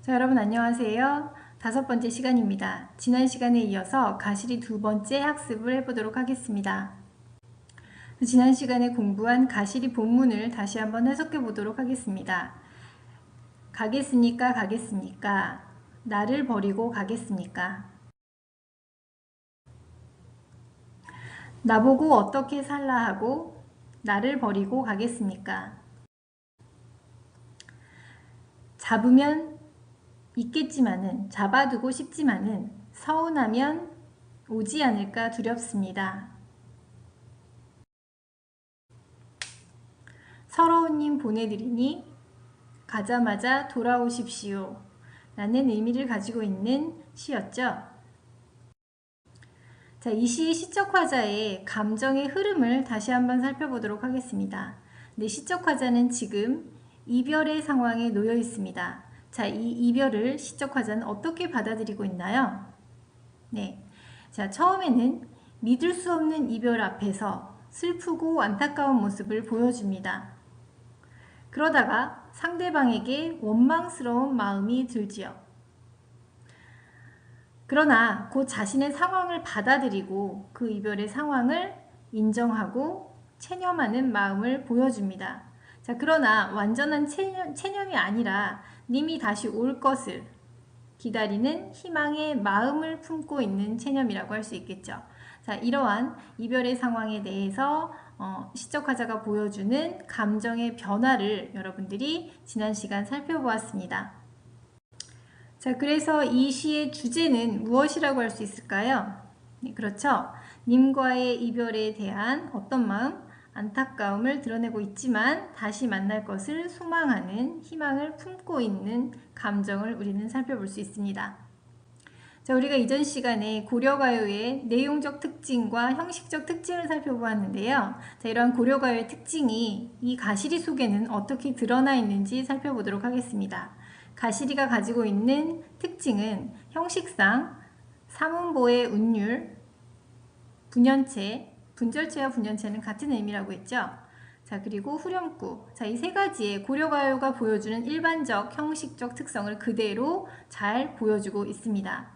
자, 여러분 안녕하세요. 5번째 시간입니다. 지난 시간에 이어서 가시리 2번째 학습을 해보도록 하겠습니다. 지난 시간에 공부한 가시리 본문을 다시 한번 해석해 보도록 하겠습니다. 가겠습니까? 가겠습니까? 나를 버리고 가겠습니까? 나보고 어떻게 살라 하고 나를 버리고 가겠습니까? 잡으면 있겠지만은, 잡아두고 싶지만은 서운하면 오지 않을까 두렵습니다. 서러운 님 보내드리니 가자마자 돌아오십시오 라는 의미를 가지고 있는 시였죠. 자, 이 시의 시적화자의 감정의 흐름을 다시 한번 살펴보도록 하겠습니다. 네, 시적화자는 지금 이별의 상황에 놓여 있습니다. 자, 이 이별을 시적화자는 어떻게 받아들이고 있나요? 네, 자, 처음에는 믿을 수 없는 이별 앞에서 슬프고 안타까운 모습을 보여줍니다. 그러다가 상대방에게 원망스러운 마음이 들지요. 그러나 곧 자신의 상황을 받아들이고 그 이별의 상황을 인정하고 체념하는 마음을 보여줍니다. 자, 그러나 완전한 체념이 아니라 님이 다시 올 것을 기다리는 희망의 마음을 품고 있는 체념이라고 할 수 있겠죠. 자, 이러한 이별의 상황에 대해서 시적화자가 보여주는 감정의 변화를 여러분들이 지난 시간 살펴보았습니다. 자, 그래서 이 시의 주제는 무엇이라고 할 수 있을까요? 네, 그렇죠. 님과의 이별에 대한 어떤 마음? 안타까움을 드러내고 있지만 다시 만날 것을 소망하는 희망을 품고 있는 감정을 우리는 살펴볼 수 있습니다. 자, 우리가 이전 시간에 고려가요의 내용적 특징과 형식적 특징을 살펴보았는데요. 자, 이러한 고려가요의 특징이 이 가시리 속에는 어떻게 드러나 있는지 살펴보도록 하겠습니다. 가시리가 가지고 있는 특징은 형식상 사문보의 운율, 분연체, 분절체와 분연체는 같은 의미라고 했죠. 자, 그리고 후렴구. 자, 이 세 가지의 고려가요가 보여주는 일반적 형식적 특성을 그대로 잘 보여주고 있습니다.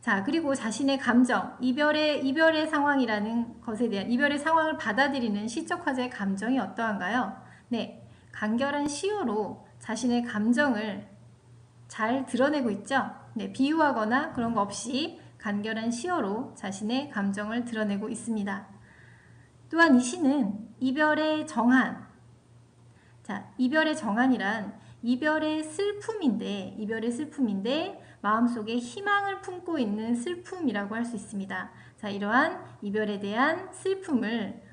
자, 그리고 자신의 감정, 이별의 상황이라는 것에 대한 이별의 상황을 받아들이는 시적화자의 감정이 어떠한가요? 네, 간결한 시어로 자신의 감정을 잘 드러내고 있죠. 네, 비유하거나 그런 거 없이 간결한 시어로 자신의 감정을 드러내고 있습니다. 또한 이 시는 이별의 정한, 자, 이별의 정한이란 이별의 슬픔인데 마음속에 희망을 품고 있는 슬픔이라고 할 수 있습니다. 자, 이러한 이별에 대한 슬픔을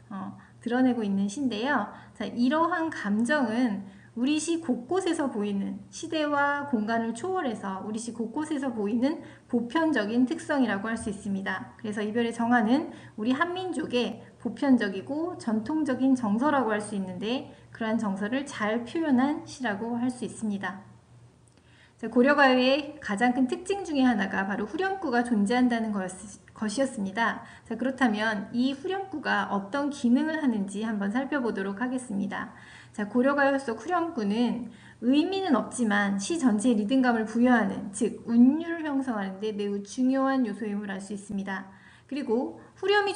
드러내고 있는 시인데요. 자, 이러한 감정은 우리 시 곳곳에서 보이는, 시대와 공간을 초월해서 우리 시 곳곳에서 보이는 보편적인 특성이라고 할 수 있습니다. 그래서 이별의 정화는 우리 한민족의 보편적이고 전통적인 정서라고 할 수 있는데 그러한 정서를 잘 표현한 시라고 할 수 있습니다. 고려가요의 가장 큰 특징 중에 하나가 바로 후렴구가 존재한다는 것이었습니다. 자, 그렇다면 이 후렴구가 어떤 기능을 하는지 한번 살펴보도록 하겠습니다. 자, 고려가요 속 후렴구는 의미는 없지만 시 전체에 리듬감을 부여하는, 즉 운율을 형성하는 데 매우 중요한 요소임을 알 수 있습니다. 그리고 후렴이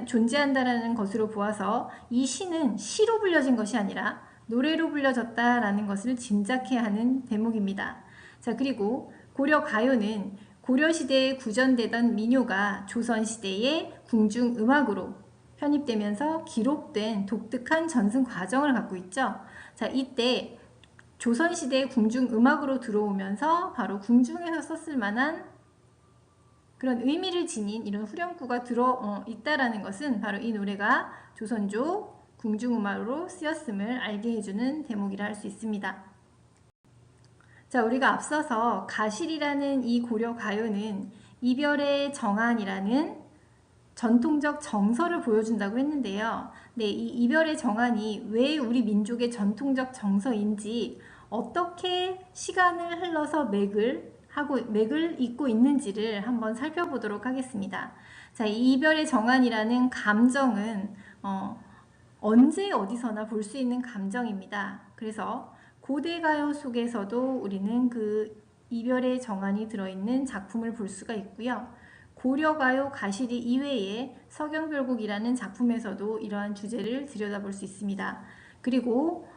존재한다는 것으로 보아서 이 시는 시로 불려진 것이 아니라 노래로 불려졌다라는 것을 짐작해야 하는 대목입니다. 자, 그리고 고려가요는 고려시대에 구전되던 민요가 조선시대의 궁중음악으로 편입되면서 기록된 독특한 전승 과정을 갖고 있죠. 자, 이때 조선시대의 궁중음악으로 들어오면서 바로 궁중에서 썼을 만한 그런 의미를 지닌 이런 후렴구가 들어 있다라는 것은 바로 이 노래가 조선조 궁중음악으로 쓰였음을 알게 해주는 대목이라 할 수 있습니다. 자, 우리가 앞서서 가실이라는 이 고려가요는 이별의 정한이라는 전통적 정서를 보여준다고 했는데요. 네, 이 이별의 정한이 왜 우리 민족의 전통적 정서인지 어떻게 시간을 흘러서 맥을 잇고 있는지를 한번 살펴보도록 하겠습니다. 자, 이 이별의 정한이라는 감정은 언제 어디서나 볼 수 있는 감정입니다. 그래서 고대가요 속에서도 우리는 그 이별의 정안이 들어있는 작품을 볼 수가 있고요. 고려가요 가시리 이외에 서경별곡이라는 작품에서도 이러한 주제를 들여다볼 수 있습니다. 그리고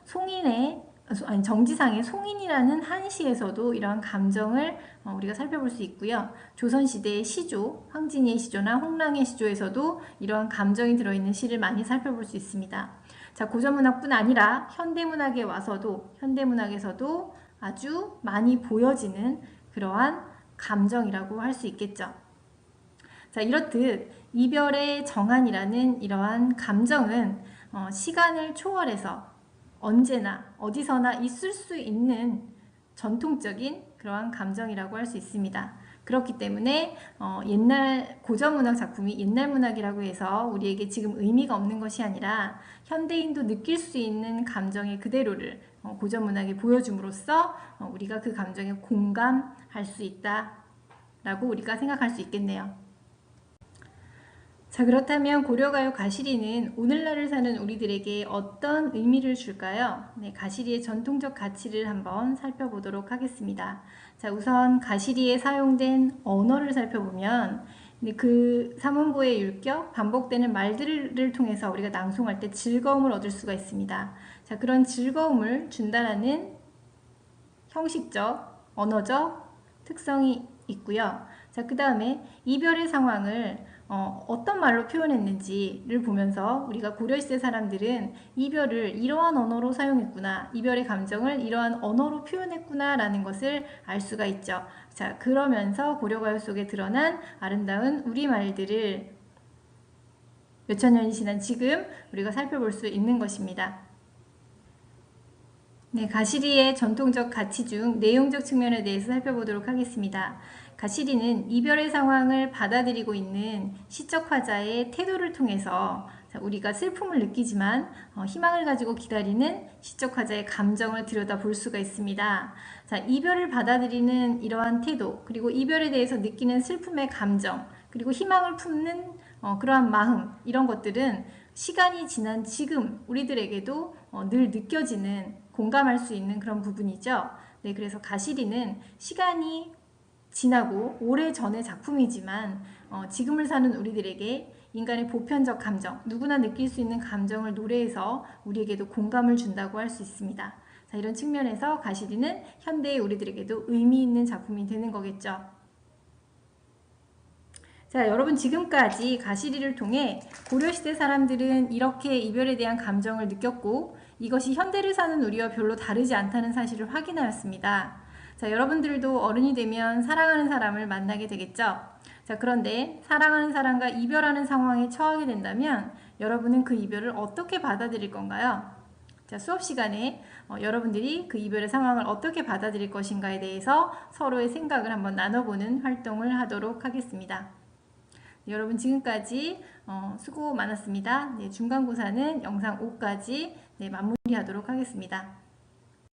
정지상의 송인이라는 한시에서도 이러한 감정을 우리가 살펴볼 수 있고요. 조선시대의 시조, 황진이의 시조나 홍랑의 시조에서도 이러한 감정이 들어있는 시를 많이 살펴볼 수 있습니다. 자, 고전문학뿐 아니라 현대문학에서도 아주 많이 보여지는 그러한 감정이라고 할 수 있겠죠. 자, 이렇듯 이별의 정안이라는 이러한 감정은 시간을 초월해서 언제나 어디서나 있을 수 있는 전통적인 그러한 감정이라고 할 수 있습니다. 그렇기 때문에 옛날 고전문학 작품이 옛날 문학이라고 해서 우리에게 지금 의미가 없는 것이 아니라 현대인도 느낄 수 있는 감정의 그대로를 고전문학에 보여줌으로써 우리가 그 감정에 공감할 수 있다라고 우리가 생각할 수 있겠네요. 자, 그렇다면 고려가요 가시리는 오늘날을 사는 우리들에게 어떤 의미를 줄까요? 네, 가시리의 전통적 가치를 한번 살펴보도록 하겠습니다. 자, 우선 가시리에 사용된 언어를 살펴보면 그 사문보의 율격, 반복되는 말들을 통해서 우리가 낭송할 때 즐거움을 얻을 수가 있습니다. 자, 그런 즐거움을 준다라는 형식적, 언어적 특성이 있고요. 자, 그 다음에 이별의 상황을 어떤 말로 표현했는지를 보면서 우리가 고려시대 사람들은 이별을 이러한 언어로 사용했구나, 이별의 감정을 이러한 언어로 표현했구나 라는 것을 알 수가 있죠. 자, 그러면서 고려가요 속에 드러난 아름다운 우리말들을 몇천 년이 지난 지금 우리가 살펴볼 수 있는 것입니다. 네, 가시리의 전통적 가치 중 내용적 측면에 대해서 살펴보도록 하겠습니다. 가시리는 이별의 상황을 받아들이고 있는 시적 화자의 태도를 통해서 우리가 슬픔을 느끼지만 희망을 가지고 기다리는 시적 화자의 감정을 들여다볼 수가 있습니다. 자, 이별을 받아들이는 이러한 태도, 그리고 이별에 대해서 느끼는 슬픔의 감정, 그리고 희망을 품는 그러한 마음, 이런 것들은 시간이 지난 지금 우리들에게도 늘 느껴지는, 공감할 수 있는 그런 부분이죠. 네, 그래서 가시리는 시간이 지나고 오래전의 작품이지만 지금을 사는 우리들에게 인간의 보편적 감정, 누구나 느낄 수 있는 감정을 노래해서 우리에게도 공감을 준다고 할 수 있습니다. 자, 이런 측면에서 가시리는 현대의 우리들에게도 의미 있는 작품이 되는 거겠죠. 자, 여러분 지금까지 가시리를 통해 고려시대 사람들은 이렇게 이별에 대한 감정을 느꼈고 이것이 현대를 사는 우리와 별로 다르지 않다는 사실을 확인하였습니다. 자, 여러분들도 어른이 되면 사랑하는 사람을 만나게 되겠죠. 자, 그런데 사랑하는 사람과 이별하는 상황에 처하게 된다면 여러분은 그 이별을 어떻게 받아들일 건가요? 자, 수업 시간에 여러분들이 그 이별의 상황을 어떻게 받아들일 것인가에 대해서 서로의 생각을 한번 나눠보는 활동을 하도록 하겠습니다. 여러분 지금까지 수고 많았습니다. 네, 중간고사는 영상 5까지 마무리하도록 하겠습니다.